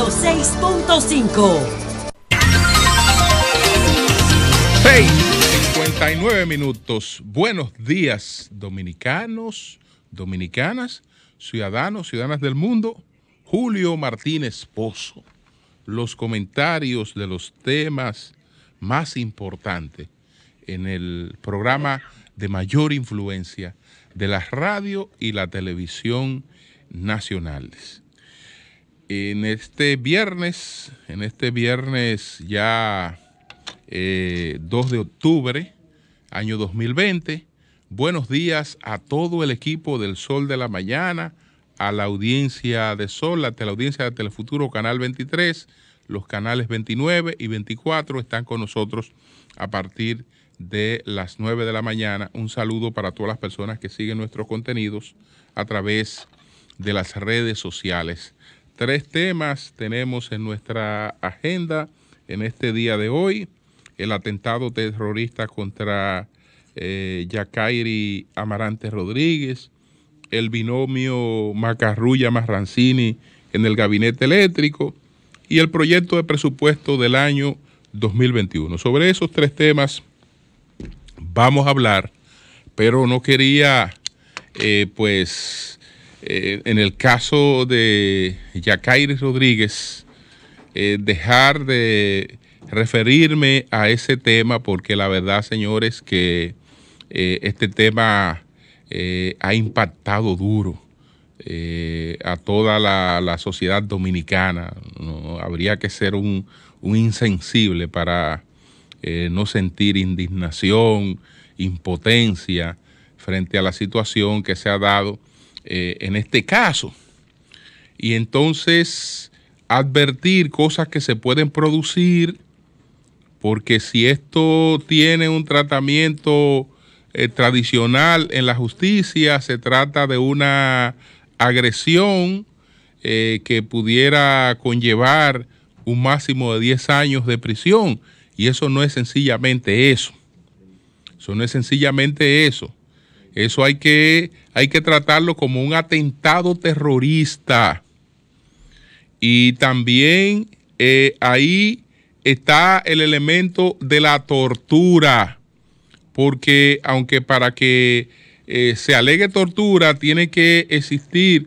106.5. 6:59 minutos. Buenos días, dominicanos, dominicanas, ciudadanos, ciudadanas del mundo. Julio Martínez Pozo. Los comentarios de los temas más importantes en el programa de mayor influencia de la radio y la televisión nacionales. En este viernes ya 2 de octubre, año 2020, buenos días a todo el equipo del Sol de la Mañana, a la audiencia de Sol, a la audiencia de Telefuturo, Canal 23, los canales 29 y 24 están con nosotros a partir de las 9 de la mañana. Un saludo para todas las personas que siguen nuestros contenidos a través de las redes sociales. 3 temas tenemos en nuestra agenda en este día de hoy. El atentado terrorista contra Yacairi Amarante Rodríguez, el binomio Macarrulla-Marrancini en el gabinete eléctrico y el proyecto de presupuesto del año 2021. Sobre esos 3 temas vamos a hablar, pero no quería, en el caso de Yacairi Rodríguez, dejar de referirme a ese tema, porque la verdad, señores, que este tema ha impactado duro a toda la sociedad dominicana. No, habría que ser un insensible para no sentir indignación, impotencia frente a la situación que se ha dado en este caso. Y entonces advertir cosas que se pueden producir, porque si esto tiene un tratamiento tradicional en la justicia, se trata de una agresión que pudiera conllevar un máximo de 10 años de prisión, y eso no es sencillamente eso. Eso no es sencillamente eso. Eso hay que tratarlo como un atentado terrorista. Y también ahí está el elemento de la tortura, porque aunque para que se alegue tortura tiene que existir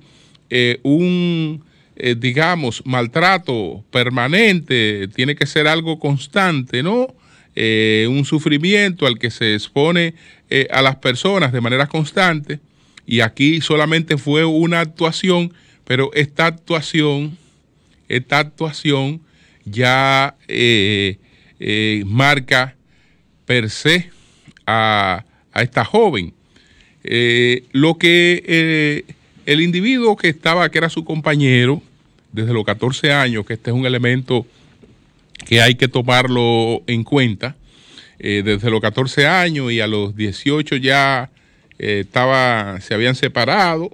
digamos, maltrato permanente, tiene que ser algo constante, ¿no? Un sufrimiento al que se expone a las personas de manera constante, y aquí solamente fue una actuación, pero esta actuación ya marca per se a esta joven. Lo que el individuo que era su compañero desde los 14 años, que este es un elemento que hay que tomarlo en cuenta, desde los 14 años y a los 18 ya se habían separado,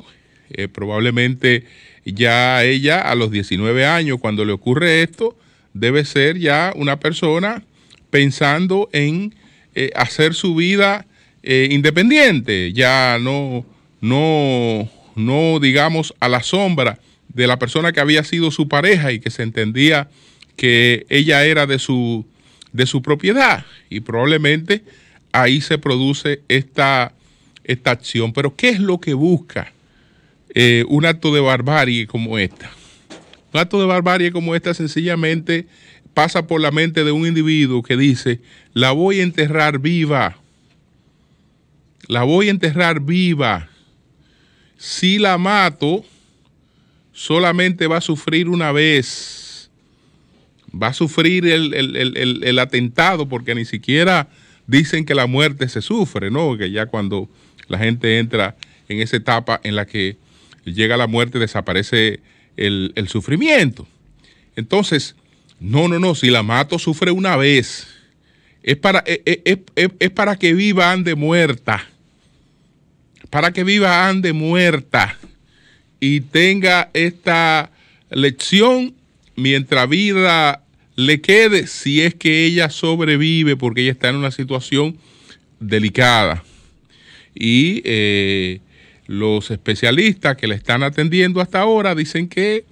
probablemente ya ella a los 19 años, cuando le ocurre esto, debe ser ya una persona pensando en hacer su vida independiente, ya no digamos a la sombra de la persona que había sido su pareja y que se entendía que ella era de su propiedad, y probablemente ahí se produce esta acción. Pero ¿qué es lo que busca un acto de barbarie como esta? Un acto de barbarie como esta sencillamente pasa por la mente de un individuo que dice: la voy a enterrar viva, la voy a enterrar viva. Si la mato, solamente va a sufrir una vez, va a sufrir el atentado, porque ni siquiera dicen que la muerte se sufre, ¿no? Que ya cuando la gente entra en esa etapa en la que llega la muerte, desaparece el sufrimiento. Entonces, no, si la mato sufre una vez, es para que viva, ande muerta, para que viva, ande muerta, y tenga esta lección mientras vida le quede, si es que ella sobrevive, porque ella está en una situación delicada. Y los especialistas que le están atendiendo hasta ahora dicen que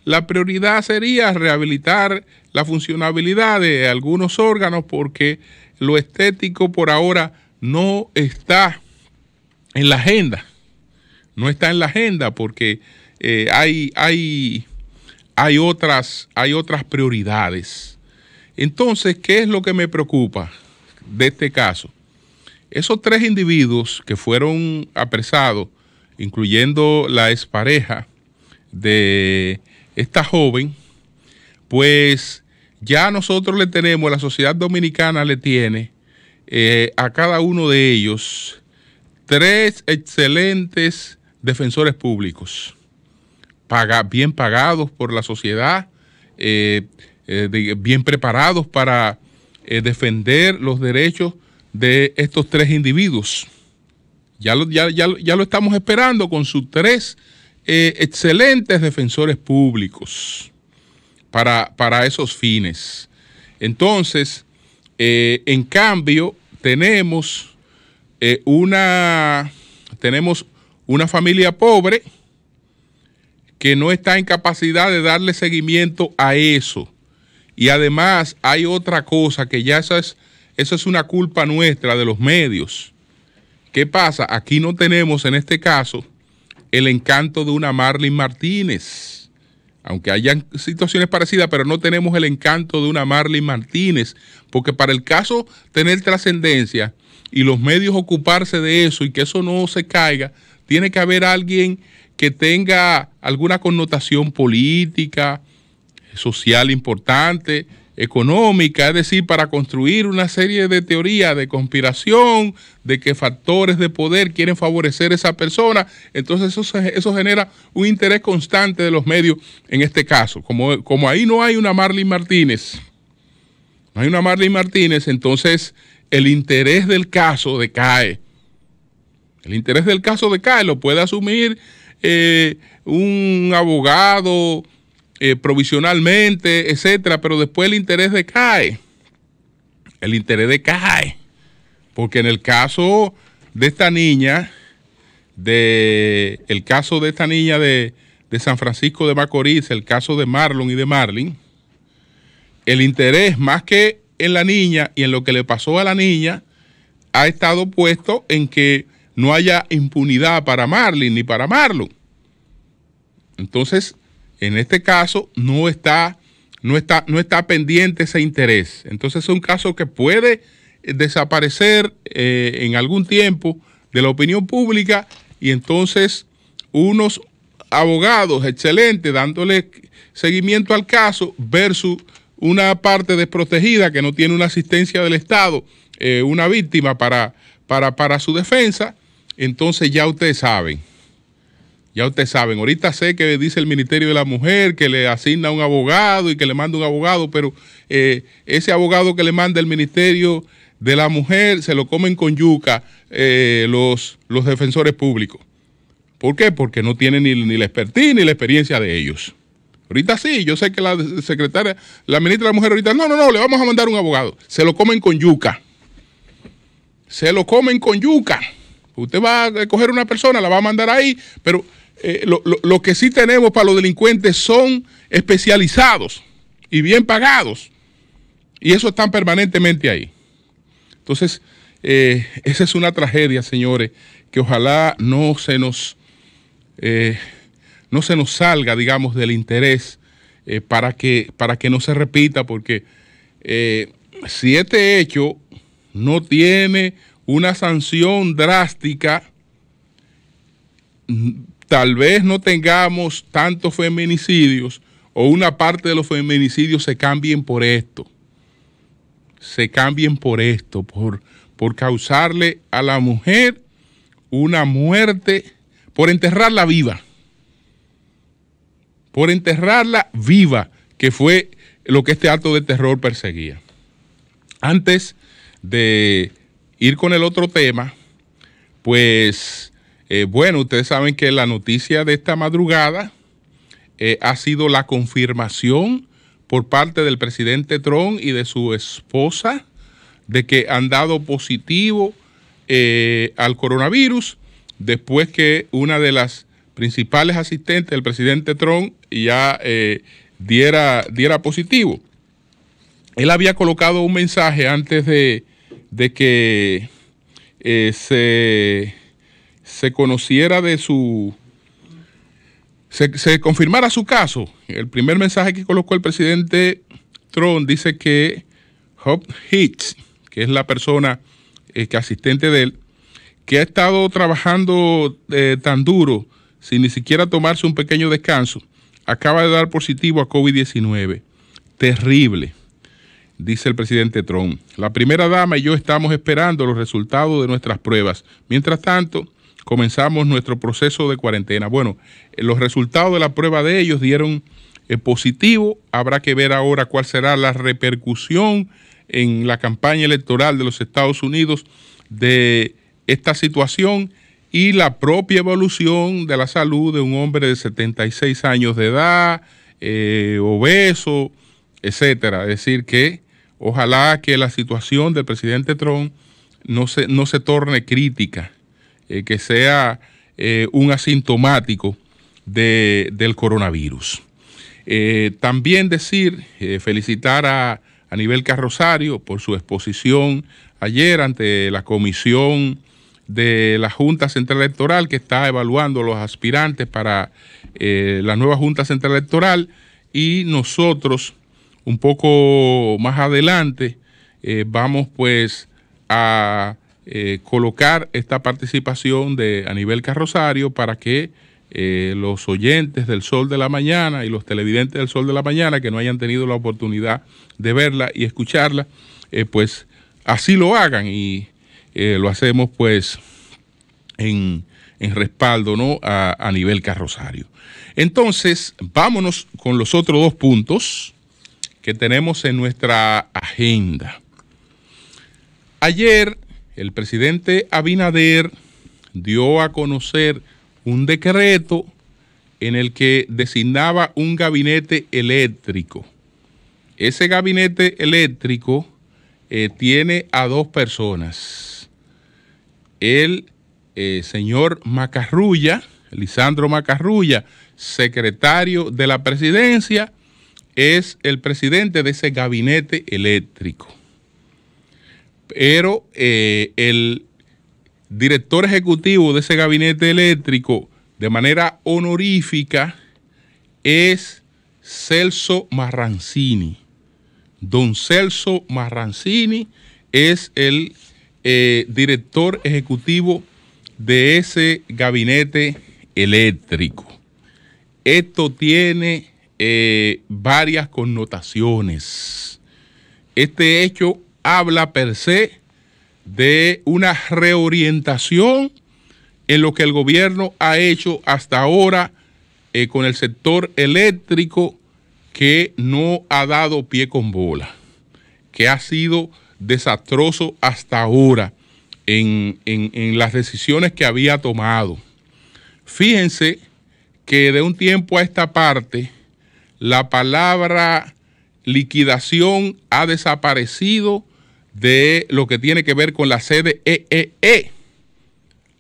la prioridad sería rehabilitar la funcionabilidad de algunos órganos, porque lo estético por ahora no está en la agenda. No está en la agenda porque hay otras prioridades. Entonces, ¿qué es lo que me preocupa de este caso? Esos 3 individuos que fueron apresados, incluyendo la expareja de esta joven, pues ya nosotros le tenemos, la sociedad dominicana le tiene a cada uno de ellos 3 excelentes defensores públicos, bien pagados por la sociedad, bien preparados para defender los derechos de estos 3 individuos. Ya lo estamos esperando con sus 3 excelentes defensores públicos para esos fines. Entonces, en cambio, tenemos una familia pobre que no está en capacidad de darle seguimiento a eso. Y además hay otra cosa que ya eso es una culpa nuestra, de los medios. ¿Qué pasa? Aquí no tenemos en este caso el encanto de una Marlene Martínez, aunque hayan situaciones parecidas, pero no tenemos el encanto de una Marlene Martínez, porque para el caso tener trascendencia y los medios ocuparse de eso y que eso no se caiga, tiene que haber alguien que tenga alguna connotación política, social importante, económica, es decir, para construir una serie de teorías de conspiración, de que factores de poder quieren favorecer a esa persona. Entonces eso genera un interés constante de los medios en este caso. Como ahí no hay una Marlene Martínez, entonces el interés del caso decae. El interés del caso decae, lo puede asumir un abogado provisionalmente, etcétera, pero después el interés decae. Porque en el caso de esta niña, de San Francisco de Macorís, el caso de Marlon y de Marlene, el interés más que en la niña y en lo que le pasó a la niña ha estado puesto en que no haya impunidad para Marlene ni para Marlon. Entonces, en este caso no está pendiente ese interés. Entonces es un caso que puede desaparecer en algún tiempo de la opinión pública, y entonces unos abogados excelentes dándole seguimiento al caso versus una parte desprotegida que no tiene una asistencia del Estado, una víctima para su defensa. Entonces ya ustedes saben, ahorita sé que dice el Ministerio de la Mujer que le asigna un abogado y que le manda un abogado, pero ese abogado que le manda el Ministerio de la Mujer se lo comen con yuca los defensores públicos. ¿Por qué? Porque no tienen ni la expertise ni la experiencia de ellos. Ahorita sí, yo sé que la secretaria, la ministra de la Mujer ahorita, no, le vamos a mandar un abogado. Se lo comen con yuca. Usted va a coger una persona, la va a mandar ahí, pero lo que sí tenemos para los delincuentes son especializados y bien pagados, y eso están permanentemente ahí. Entonces, esa es una tragedia, señores, que ojalá no se nos salga, digamos, del interés para que no se repita, porque si este hecho no tiene una sanción drástica, tal vez no tengamos tantos feminicidios, o una parte de los feminicidios se cambien por esto. Por causarle a la mujer una muerte, por enterrarla viva, que fue lo que este acto de terror perseguía. Antes de ir con el otro tema, pues bueno, ustedes saben que la noticia de esta madrugada ha sido la confirmación por parte del presidente Trump y de su esposa de que han dado positivo al coronavirus, después que una de las principales asistentes del presidente Trump ya diera positivo. Él había colocado un mensaje antes de que se conociera de se confirmara su caso. El primer mensaje que colocó el presidente Trump dice que Hope Hicks, que es la persona que asistente de él, que ha estado trabajando tan duro sin ni siquiera tomarse un pequeño descanso, acaba de dar positivo a COVID-19. Terrible, dice el presidente Trump. La primera dama y yo estamos esperando los resultados de nuestras pruebas. Mientras tanto, comenzamos nuestro proceso de cuarentena. Bueno, los resultados de la prueba de ellos dieron positivo. Habrá que ver ahora cuál será la repercusión en la campaña electoral de los Estados Unidos de esta situación y la propia evolución de la salud de un hombre de 76 años de edad, obeso, etcétera. Es decir, que ojalá que la situación del presidente Trump no se torne crítica, que sea un asintomático del coronavirus. También felicitar a Aníbal Carrosario por su exposición ayer ante la comisión de la Junta Central Electoral, que está evaluando los aspirantes para la nueva Junta Central Electoral, y nosotros un poco más adelante vamos pues a colocar esta participación de Aníbal Carrosario para que los oyentes del Sol de la Mañana y los televidentes del Sol de la Mañana que no hayan tenido la oportunidad de verla y escucharla, pues así lo hagan, y lo hacemos pues en respaldo, ¿no?, a Aníbal Carrosario. Entonces, vámonos con los otros dos puntos que tenemos en nuestra agenda. Ayer, el presidente Abinader dio a conocer un decreto en el que designaba un gabinete eléctrico. Ese gabinete eléctrico tiene a dos personas. El señor Macarrulla, Lisandro Macarrulla, secretario de la presidencia, es el presidente de ese gabinete eléctrico. Pero el director ejecutivo de ese gabinete eléctrico, de manera honorífica, es Celso Marrancini. Don Celso Marrancini es el director ejecutivo de ese gabinete eléctrico. Esto tiene varias connotaciones. Este hecho habla per se de una reorientación en lo que el gobierno ha hecho hasta ahora con el sector eléctrico, que no ha dado pie con bola, que ha sido desastroso hasta ahora en las decisiones que había tomado. Fíjense que de un tiempo a esta parte la palabra liquidación ha desaparecido de lo que tiene que ver con la CDEE.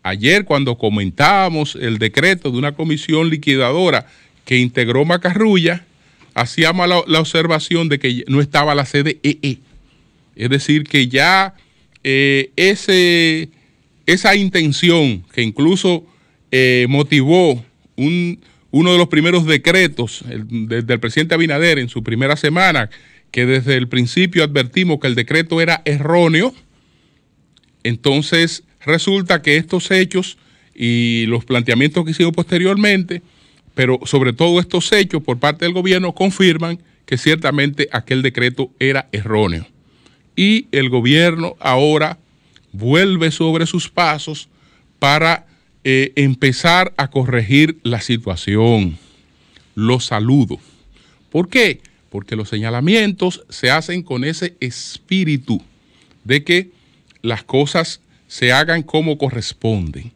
Ayer, cuando comentábamos el decreto de una comisión liquidadora que integró Macarrulla, hacíamos la observación de que no estaba la CDEE. Es decir, que ya esa intención que incluso motivó uno de los primeros decretos del presidente Abinader en su primera semana, que desde el principio advertimos que el decreto era erróneo. Entonces resulta que estos hechos y los planteamientos que hicieron posteriormente, pero sobre todo estos hechos por parte del gobierno, confirman que ciertamente aquel decreto era erróneo. Y el gobierno ahora vuelve sobre sus pasos para empezar a corregir la situación. Lo saludo. ¿Por qué? Porque los señalamientos se hacen con ese espíritu de que las cosas se hagan como corresponden.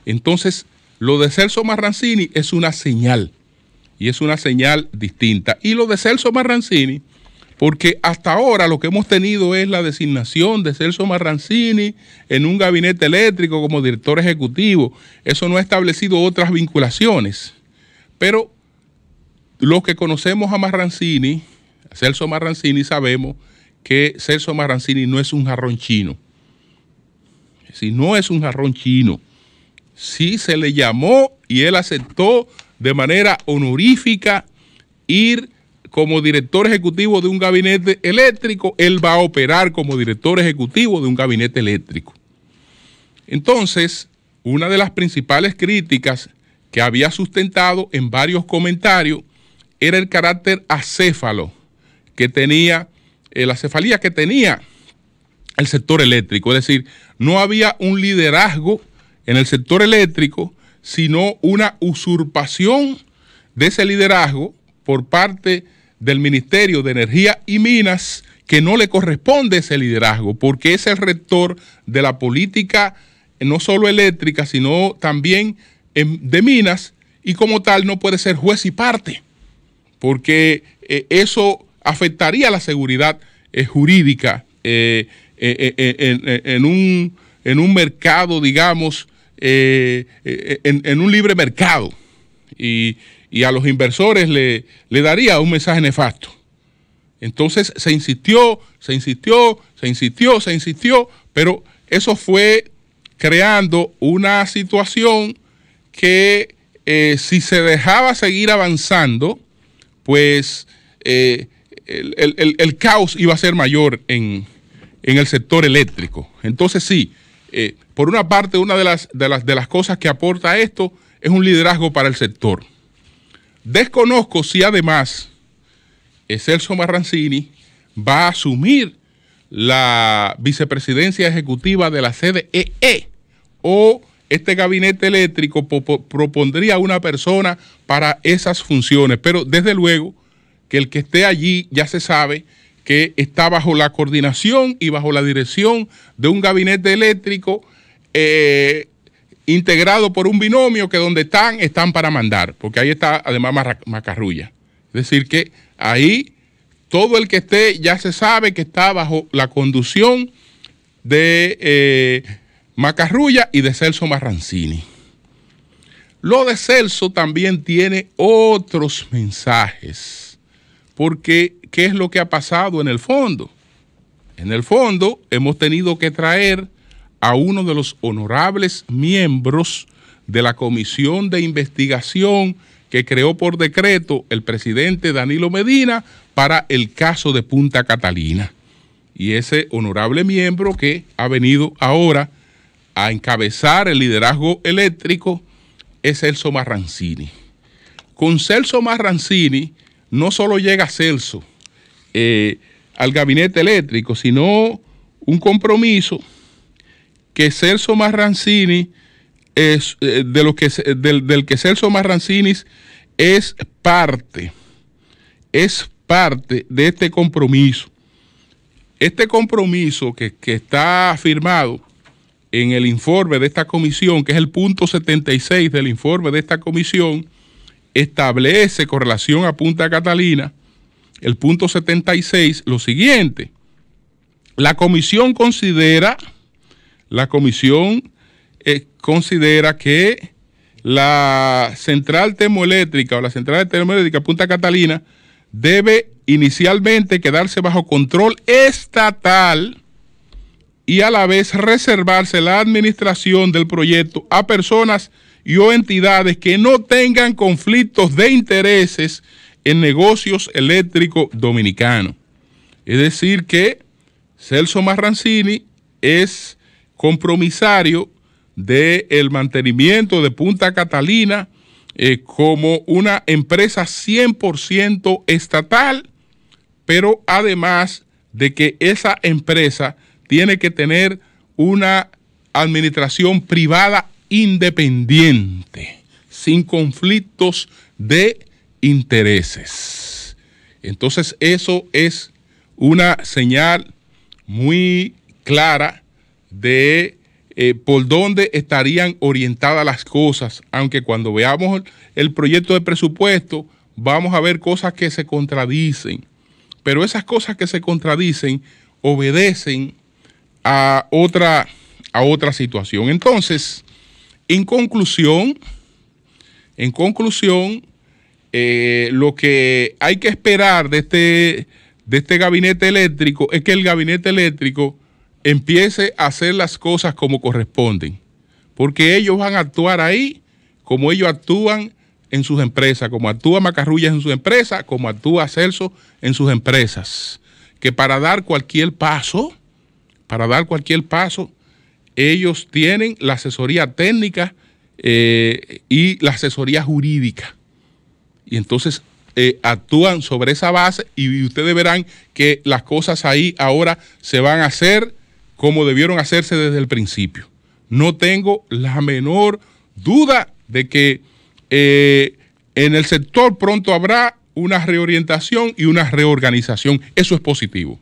Entonces, lo de Celso Marrancini es una señal, y es una señal distinta. Y lo de Celso Marrancini porque hasta ahora lo que hemos tenido es la designación de Celso Marrancini en un gabinete eléctrico como director ejecutivo. Eso no ha establecido otras vinculaciones. Pero los que conocemos a Marrancini, a Celso Marrancini, sabemos que Celso Marrancini no es un jarrón chino. Si no es un jarrón chino, sí se le llamó y él aceptó de manera honorífica ir como director ejecutivo de un gabinete eléctrico. Él va a operar como director ejecutivo de un gabinete eléctrico. Entonces, una de las principales críticas que había sustentado en varios comentarios era el carácter acéfalo que tenía, la cefalía que tenía el sector eléctrico. Es decir, no había un liderazgo en el sector eléctrico, sino una usurpación de ese liderazgo por parte del Ministerio de Energía y Minas, que no le corresponde ese liderazgo, porque es el rector de la política no solo eléctrica, sino también de minas, y como tal no puede ser juez y parte, porque eso afectaría la seguridad jurídica en un mercado, digamos, en un libre mercado, y a los inversores le daría un mensaje nefasto. Entonces se insistió, pero eso fue creando una situación que si se dejaba seguir avanzando, pues el caos iba a ser mayor en el sector eléctrico. Entonces sí, por una parte, una de las cosas que aporta esto es un liderazgo para el sector. Desconozco si además Celso Marrancini va a asumir la vicepresidencia ejecutiva de la CDEE, o este gabinete eléctrico propondría una persona para esas funciones, pero desde luego que el que esté allí ya se sabe que está bajo la coordinación y bajo la dirección de un gabinete eléctrico integrado por un binomio que donde están para mandar, porque ahí está además Macarrulla. Es decir, que ahí todo el que esté ya se sabe que está bajo la conducción de Macarrulla y de Celso Marrancini. Lo de Celso también tiene otros mensajes, porque ¿qué es lo que ha pasado en el fondo? En el fondo hemos tenido que traer a uno de los honorables miembros de la comisión de investigación que creó por decreto el presidente Danilo Medina para el caso de Punta Catalina. Y ese honorable miembro que ha venido ahora a encabezar el liderazgo eléctrico es Celso Marrancini. Con Celso Marrancini no solo llega Celso al gabinete eléctrico, sino un compromiso que Celso Marrancini es del que Celso Marrancini es parte de este compromiso. Este compromiso que está firmado en el informe de esta comisión, que es el punto 76 del informe de esta comisión, establece con relación a Punta Catalina, el punto 76, lo siguiente: la comisión considera que la central termoeléctrica o la central termoeléctrica Punta Catalina debe inicialmente quedarse bajo control estatal y a la vez reservarse la administración del proyecto a personas y o entidades que no tengan conflictos de intereses en negocios eléctricos dominicanos. Es decir que Celso Marrancini es compromisario del mantenimiento de Punta Catalina como una empresa 100% estatal, pero además de que esa empresa tiene que tener una administración privada independiente, sin conflictos de intereses. Entonces eso es una señal muy clara de por dónde estarían orientadas las cosas, aunque cuando veamos el proyecto de presupuesto vamos a ver cosas que se contradicen, pero esas cosas que se contradicen obedecen a otra situación. Entonces, en conclusión, lo que hay que esperar de este gabinete eléctrico es que el gabinete eléctrico empiece a hacer las cosas como corresponden, porque ellos van a actuar ahí como ellos actúan en sus empresas, como actúa Macarrullas en sus empresas, como actúa Celso en sus empresas, que para dar cualquier paso, ellos tienen la asesoría técnica y la asesoría jurídica. Y entonces actúan sobre esa base y ustedes verán que las cosas ahí ahora se van a hacer como debieron hacerse desde el principio. No tengo la menor duda de que en el sector pronto habrá una reorientación y una reorganización. Eso es positivo.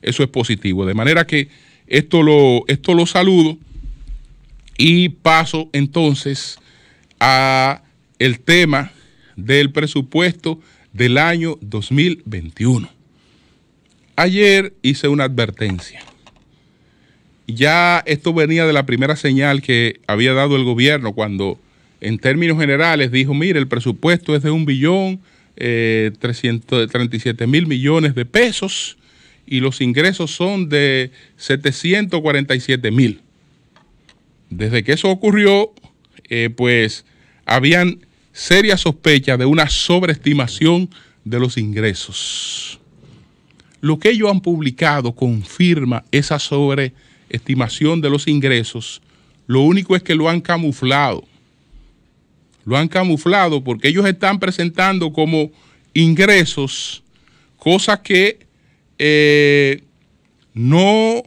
Eso es positivo. De manera que esto lo saludo y paso entonces a el tema del presupuesto del año 2021. Ayer hice una advertencia. Ya esto venía de la primera señal que había dado el gobierno cuando en términos generales dijo, mire, el presupuesto es de 1.337.000 millones de pesos y los ingresos son de 747.000. Desde que eso ocurrió, pues habían serias sospechas de una sobreestimación de los ingresos. Lo que ellos han publicado confirma esa sobreestimación de los ingresos. Lo único es que lo han camuflado. Lo han camuflado porque ellos están presentando como ingresos cosas que no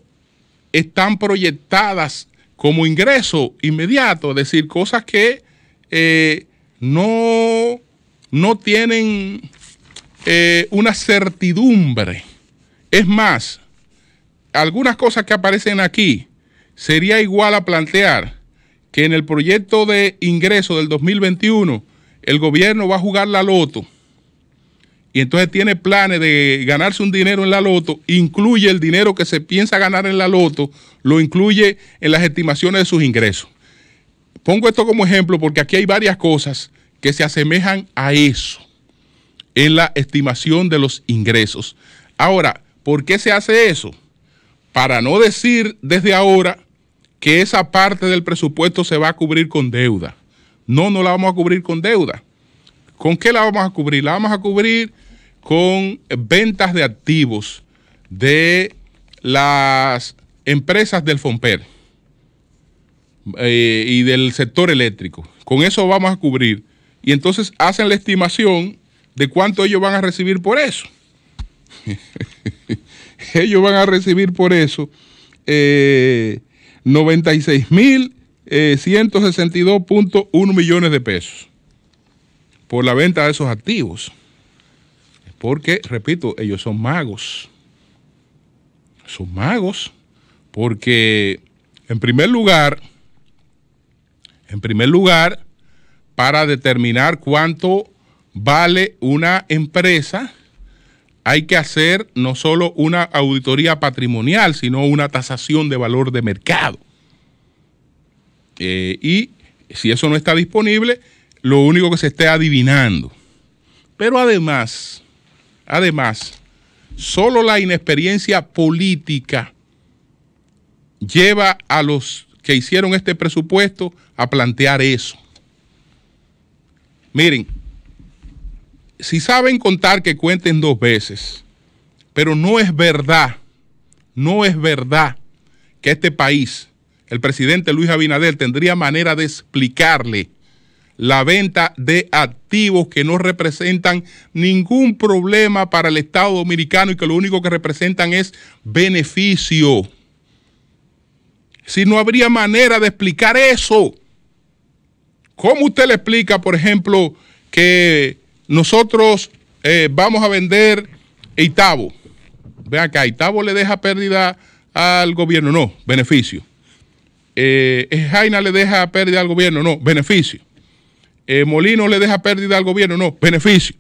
están proyectadas como ingreso inmediato, es decir, cosas que no tienen una certidumbre. Es más, algunas cosas que aparecen aquí sería igual a plantear que en el proyecto de ingreso del 2021 el gobierno va a jugar la loto y entonces tiene planes de ganarse un dinero en la loto, incluye el dinero que se piensa ganar en la loto, lo incluye en las estimaciones de sus ingresos. Pongo esto como ejemplo porque aquí hay varias cosas que se asemejan a eso en la estimación de los ingresos. Ahora, ¿por qué se hace eso? Para no decir desde ahora que esa parte del presupuesto se va a cubrir con deuda. No la vamos a cubrir con deuda. ¿Con qué la vamos a cubrir? La vamos a cubrir con ventas de activos de las empresas del FOMPER y del sector eléctrico. Con eso vamos a cubrir. Y entonces hacen la estimación de cuánto ellos van a recibir por eso. Ellos van a recibir por eso 96.162.1 millones de pesos por la venta de esos activos. Porque, repito, ellos son magos. Son magos porque, en primer lugar, para determinar cuánto vale una empresa, hay que hacer no solo una auditoría patrimonial, sino una tasación de valor de mercado. Y si eso no está disponible, lo único que se esté adivinando. Pero además, solo la inexperiencia política lleva a los que hicieron este presupuesto a plantear eso. Miren, si saben contar, que cuenten dos veces, pero no es verdad que este país, el presidente Luis Abinader, tendría manera de explicarle la venta de activos que no representan ningún problema para el Estado dominicano y que lo único que representan es beneficio. Si no habría manera de explicar eso, ¿cómo usted le explica, por ejemplo, que nosotros vamos a vender Itabo? Vean acá, Itabo le deja pérdida al gobierno, no, beneficio. Jaina le deja pérdida al gobierno, no, beneficio. Molino le deja pérdida al gobierno, no, beneficio.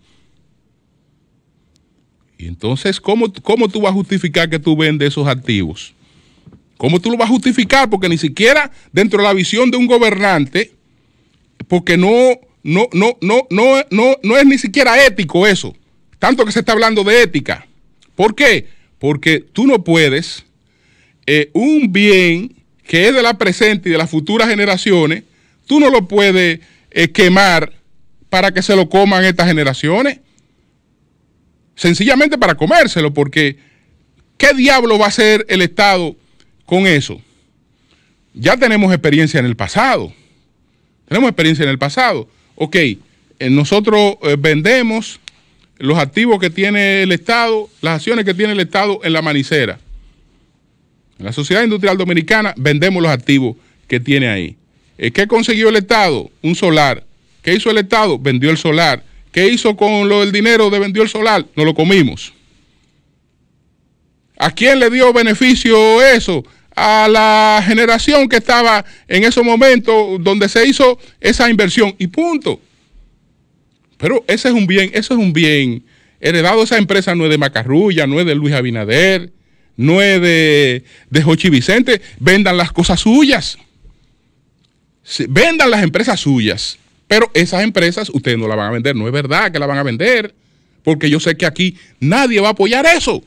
Y entonces, ¿cómo tú vas a justificar que tú vendes esos activos? ¿Cómo tú lo vas a justificar? Porque ni siquiera dentro de la visión de un gobernante, porque no es ni siquiera ético eso, tanto que se está hablando de ética. ¿Por qué? Porque tú no puedes un bien que es de la presente y de las futuras generaciones, tú no lo puedes quemar para que se lo coman estas generaciones. Sencillamente para comérselo, porque ¿qué diablo va a hacer el Estado con eso? Ya tenemos experiencia en el pasado. Ok, nosotros vendemos los activos que tiene el Estado, las acciones que tiene el Estado en la manicera. En la Sociedad Industrial Dominicana vendemos los activos que tiene ahí. ¿Qué consiguió el Estado? Un solar. ¿Qué hizo el Estado? Vendió el solar. ¿Qué hizo con el dinero de vendió el solar? Nos lo comimos. ¿A quién le dio beneficio eso? A la generación que estaba en esos momentos donde se hizo esa inversión y punto. Pero eso es un bien heredado. Esa empresa no es de Macarrulla, no es de Luis Abinader, no es de Jochi Vicente. Vendan las cosas suyas. Vendan las empresas suyas. Pero esas empresas ustedes no las van a vender. No es verdad que las van a vender. Porque yo sé que aquí nadie va a apoyar eso.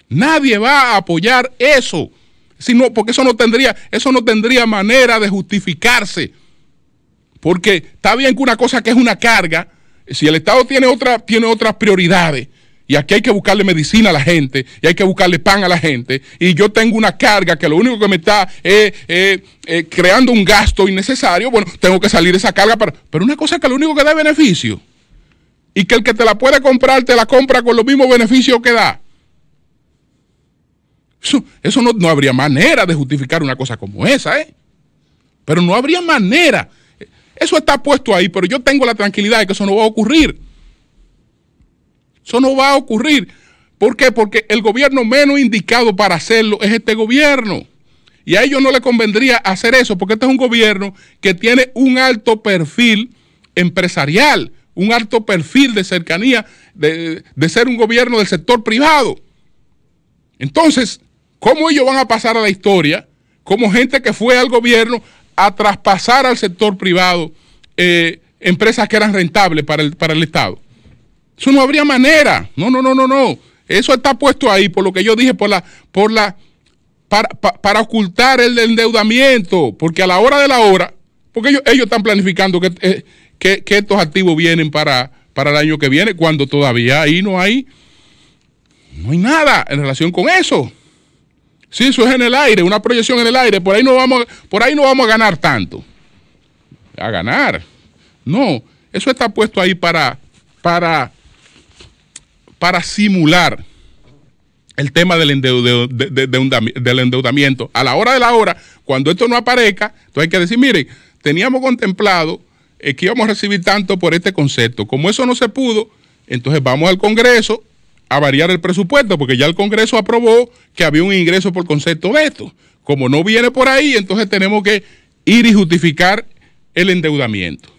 Nadie va a apoyar eso. Porque eso no tendría manera de justificarse. Porque está bien que una cosa que es una carga, si el Estado tiene otras prioridades, y aquí hay que buscarle medicina a la gente, y hay que buscarle pan a la gente, y yo tengo una carga que lo único que me está creando un gasto innecesario, bueno, tengo que salir de esa carga, pero una cosa que lo único que da es beneficio, y que el que te la puede comprar, te la compra con los mismos beneficios que da. Eso no habría manera de justificar una cosa como esa, pero no habría manera. Eso está puesto ahí, pero yo tengo la tranquilidad de que eso no va a ocurrir. Eso no va a ocurrir. ¿Por qué? Porque el gobierno menos indicado para hacerlo es este gobierno. Y a ellos no les convendría hacer eso, porque este es un gobierno que tiene un alto perfil empresarial, un alto perfil de cercanía, de ser un gobierno del sector privado. Entonces, ¿cómo ellos van a pasar a la historia como gente que fue al gobierno a traspasar al sector privado empresas que eran rentables para el Estado? Eso no habría manera. No. Eso está puesto ahí por lo que yo dije, para ocultar el endeudamiento, porque a la hora de la hora, porque ellos están planificando que estos activos vienen para el año que viene, cuando todavía ahí no hay nada en relación con eso. Sí, eso es en el aire, una proyección en el aire, por ahí no vamos a ganar tanto. A ganar. No, eso está puesto ahí para simular el tema del endeudamiento. A la hora de la hora, cuando esto no aparezca, entonces hay que decir, miren, teníamos contemplado que íbamos a recibir tanto por este concepto. Como eso no se pudo, entonces vamos al Congreso a variar el presupuesto, porque ya el Congreso aprobó que había un ingreso por concepto de esto. Como no viene por ahí, entonces tenemos que ir y justificar el endeudamiento.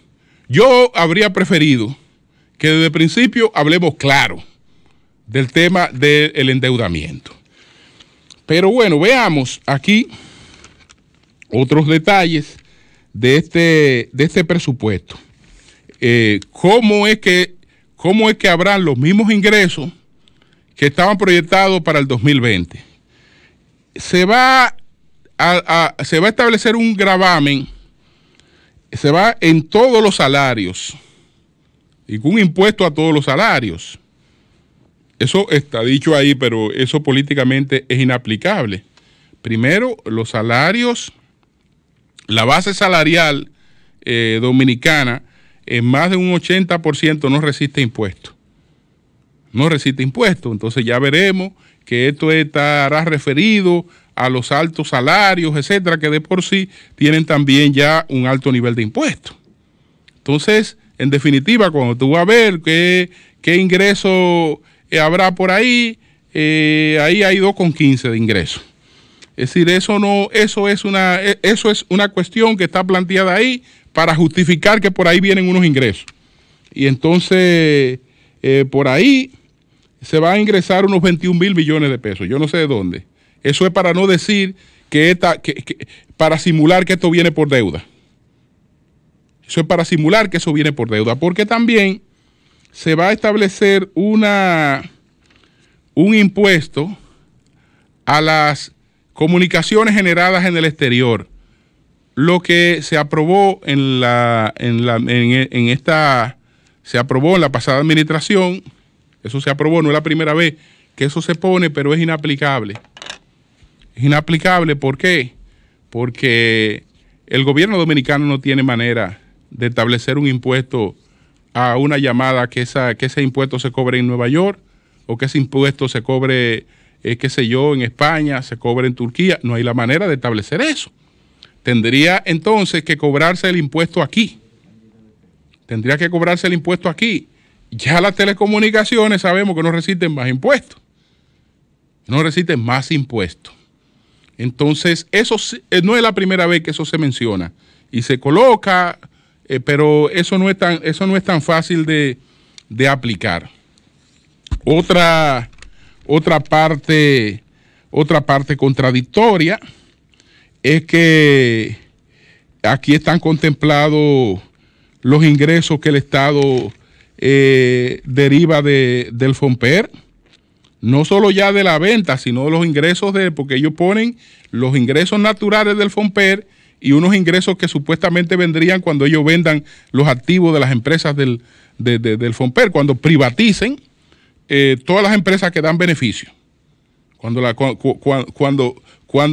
Yo habría preferido que desde el principio hablemos claro del tema del endeudamiento. Pero bueno, veamos aquí otros detalles de este presupuesto. ¿Cómo es que habrán los mismos ingresos que estaban proyectados para el 2020? Se va a establecer un gravamen, se va en todos los salarios, y un impuesto a todos los salarios. Eso está dicho ahí, pero eso políticamente es inaplicable. Primero, los salarios, la base salarial dominicana, en más de un 80% no resiste impuestos. No resiste impuestos. Entonces ya veremos que esto estará referido a los altos salarios, etcétera, que de por sí tienen también ya un alto nivel de impuestos. Entonces, en definitiva, cuando tú vas a ver qué ingreso habrá por ahí, ahí hay 2,15 de ingresos. Es decir, eso es una cuestión que está planteada ahí para justificar que por ahí vienen unos ingresos. Y entonces por ahí se va a ingresar unos 21,000 millones de pesos. Yo no sé de dónde. Eso es para no decir que para simular que esto viene por deuda. Eso es para simular que eso viene por deuda, porque también se va a establecer un impuesto a las comunicaciones generadas en el exterior. Lo que se aprobó se aprobó en la pasada administración. Eso se aprobó, no es la primera vez que eso se pone, pero es inaplicable. Es inaplicable, ¿por qué? Porque el gobierno dominicano no tiene manera de establecer un impuesto a una llamada que ese impuesto se cobre en Nueva York o que ese impuesto se cobre, qué sé yo, en España, se cobre en Turquía. No hay la manera de establecer eso. Tendría entonces que cobrarse el impuesto aquí. Tendría que cobrarse el impuesto aquí. Ya las telecomunicaciones sabemos que no resisten más impuestos. No resisten más impuestos. Entonces, eso no es la primera vez que eso se menciona. Y se coloca, pero eso no es tan fácil de aplicar. Otra parte contradictoria es que aquí están contemplados los ingresos que el Estado deriva del FOMPER, no solo ya de la venta, sino los ingresos porque ellos ponen los ingresos naturales del FOMPER y unos ingresos que supuestamente vendrían cuando ellos vendan los activos de las empresas del FOMPER, cuando privaticen todas las empresas que dan beneficio. Cuando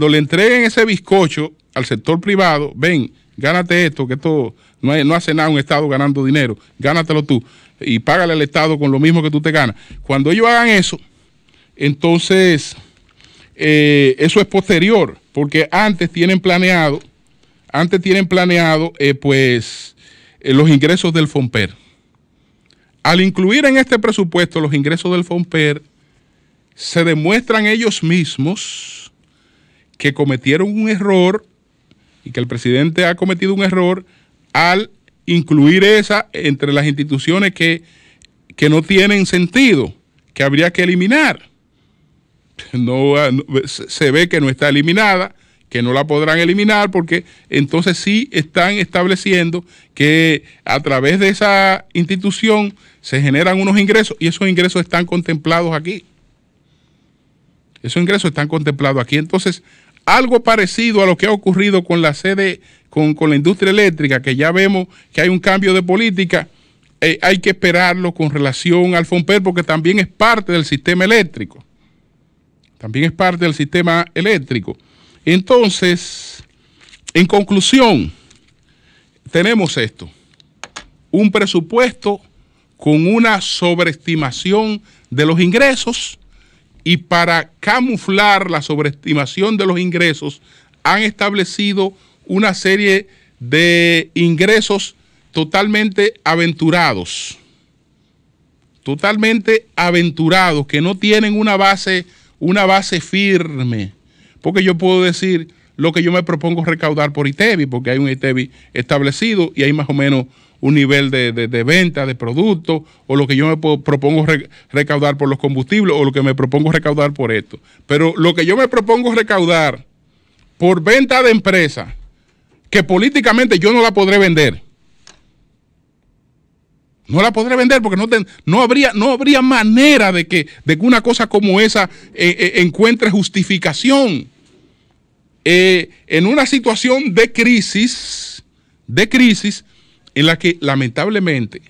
le entreguen ese bizcocho al sector privado, ven, gánate esto, que esto no hace nada un Estado ganando dinero, gánatelo tú y págale al Estado con lo mismo que tú te ganas. Cuando ellos hagan eso, entonces eso es posterior, porque antes tienen planeado los ingresos del FOMPER. Al incluir en este presupuesto los ingresos del FOMPER, se demuestran ellos mismos que cometieron un error y que el presidente ha cometido un error al incluir esa entre las instituciones que no tienen sentido, que habría que eliminar. Se ve que no está eliminada, que no la podrán eliminar, porque entonces sí están estableciendo que a través de esa institución se generan unos ingresos y esos ingresos están contemplados aquí. Esos ingresos están contemplados aquí. Entonces, algo parecido a lo que ha ocurrido con la con la industria eléctrica, que ya vemos que hay un cambio de política, hay que esperarlo con relación al FOMPER, porque también es parte del sistema eléctrico. También es parte del sistema eléctrico. Entonces, en conclusión, tenemos esto: un presupuesto con una sobreestimación de los ingresos, y para camuflar la sobreestimación de los ingresos han establecido una serie de ingresos totalmente aventurados, que no tienen una base firme, porque yo puedo decir lo que yo me propongo recaudar por ITEVI, porque hay un ITEVI establecido y hay más o menos un nivel de venta de productos, o lo que yo me propongo recaudar por los combustibles, o lo que me propongo recaudar por esto. Pero lo que yo me propongo recaudar por venta de empresa, que políticamente yo no la podré vender. No la podré vender porque no habría manera de que una cosa como esa encuentre justificación. En una situación de crisis en la que lamentablemente,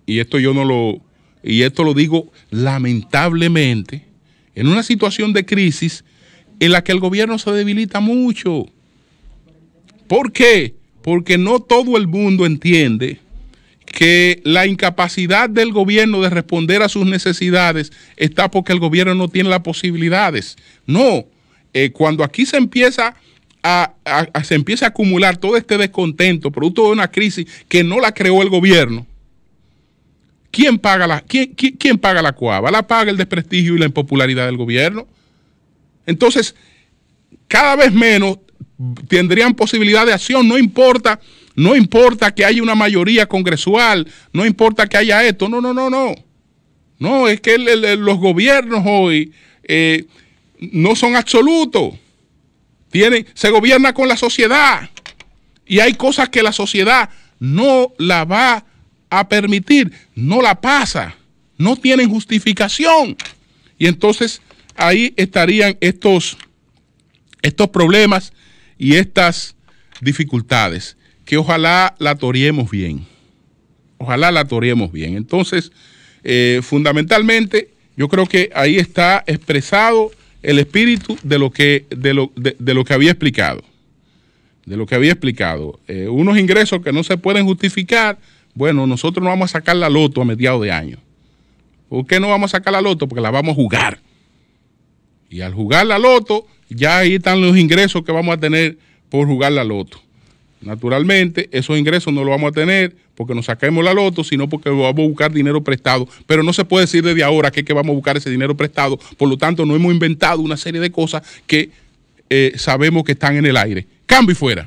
y esto lo digo lamentablemente, en una situación de crisis en la que el gobierno se debilita mucho. ¿Por qué? Porque no todo el mundo entiende que la incapacidad del gobierno de responder a sus necesidades está porque el gobierno no tiene las posibilidades. No, cuando aquí se empieza a acumular todo este descontento producto de una crisis que no la creó el gobierno, ¿quién paga la coaba? La paga el desprestigio y la impopularidad del gobierno. Entonces, cada vez menos tendrían posibilidad de acción. No importa que haya una mayoría congresual, no importa que haya esto, no. No, es que los gobiernos hoy no son absolutos. Se gobierna con la sociedad. Y hay cosas que la sociedad no la va a permitir, no la pasa, no tienen justificación. Y entonces ahí estarían estos problemas y estas dificultades que ojalá la toreemos bien. Ojalá la toreemos bien. Entonces, fundamentalmente, yo creo que ahí está expresado el espíritu de lo que había explicado. Unos ingresos que no se pueden justificar. Bueno, nosotros no vamos a sacar la loto a mediados de año. ¿Por qué no vamos a sacar la loto? Porque la vamos a jugar. Y al jugar la loto, ya ahí están los ingresos que vamos a tener por jugar la loto. Naturalmente, esos ingresos no los vamos a tener porque nos saquemos la loto, sino porque vamos a buscar dinero prestado. Pero no se puede decir desde ahora que vamos a buscar ese dinero prestado. Por lo tanto, no hemos inventado una serie de cosas que sabemos que están en el aire. Cambio y fuera.